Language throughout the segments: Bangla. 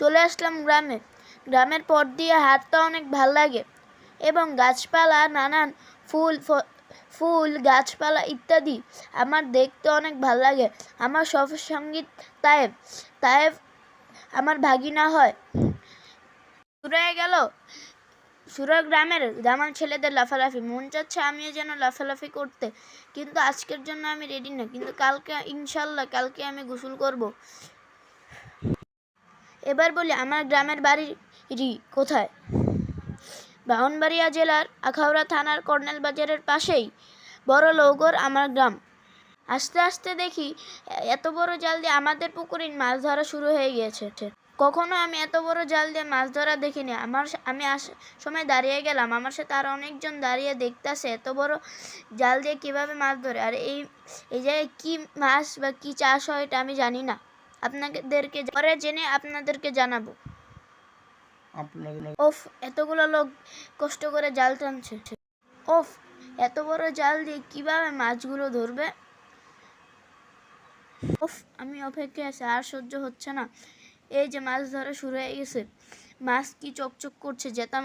চলে আসলাম গ্রামে। গ্রামের পথ দিয়ে হাঁটতে অনেক ভাল লাগে এবং গাছপালা, নানান ফুল গাছপালা ইত্যাদি আমার দেখতে অনেক ভাল লাগে। আমার সফর সঙ্গী তায়েব আমার ভাগিনা হয়। শুরু হয়ে গেল গ্রামের জামাল ছেলেদের লাফালাফি। মন চাচ্ছে আমিও যেন লাফালাফি করতে, কিন্তু আজকের জন্য আমি রেডি না। কিন্তু কালকে ইনশাল্লাহ আমি গোসল করব। এবার বলি আমার গ্রামের বাড়ি কোথায়। ব্রাহ্মণবাড়িয়া জেলার আখাউড়া থানার কর্নেল বাজারের পাশেই বড় লৌগর আমার গ্রাম। আস্তে আস্তে দেখি এত বড় জাল দিয়ে আমাদের পুকুরে মাছ ধরা শুরু হয়ে গিয়েছে। কখনো আমি এত বড় জাল দিয়ে মাছ ধরা দেখিনি। আমি সময় দাঁড়িয়ে গেলাম, আমার সাথে আরো অনেকজন দাঁড়িয়ে দেখতেছে এত বড় জাল দিয়ে কিভাবে মাছ ধরে। আর এই জায়গায় কি মাছ বা কি চাষ হয় এটা আমি জানি না। আপনাদেরকে পরে জেনে আপনাদেরকে জানাবো। ওফ, এতগুলো লোক কষ্ট করে জাল টানছে। ওফ, এত বড় জাল দিয়ে কিভাবে মাছগুলো ধরবে। ওফ, আমি অপেক্ষায় আছি, আর সহ্য হচ্ছে না। এই যে মাছ ধরা শুরু হয়ে গেছে। মাছ কি চকচক করছে, জেতা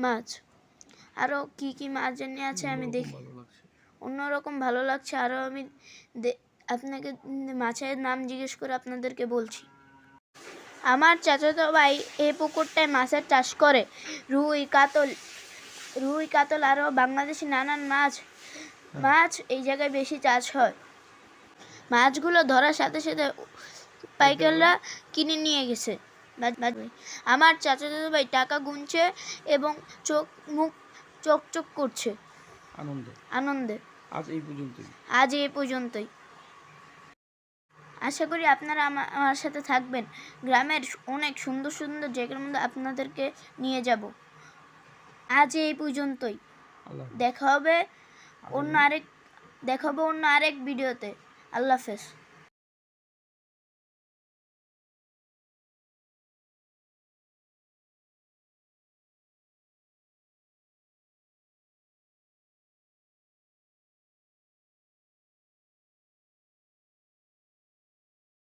মাছ। আরো কি কি মাছ জানি আছে আমি দেখি, অন্যরকম ভালো লাগছে। আরো আমি আপনাকে মাছের নাম জিজ্ঞেস করে আপনাদেরকে বলছি। আমার চাচাতো ভাই এই পুকুরটায় মাছের চাষ করে। রুই কাতল আরো বাংলাদেশি নানান মাছ এই জায়গায় বেশি চাষ হয়। মাছগুলো ধরার সাথে সাথে পাইকাররা কিনে নিয়ে গেছে। আমার চাচাতো ভাই টাকা গুনছে এবং মুখ চকচক করছে আনন্দে। আজ এই পর্যন্তই। আশা করি আপনারা আমার সাথে থাকবেন। গ্রামের অনেক সুন্দর সুন্দর জায়গার মধ্যে আপনাদেরকে নিয়ে যাব। আজ এই পর্যন্তই। দেখা হবে অন্য আরেক ভিডিওতে। আল্লাহ হাফেজ।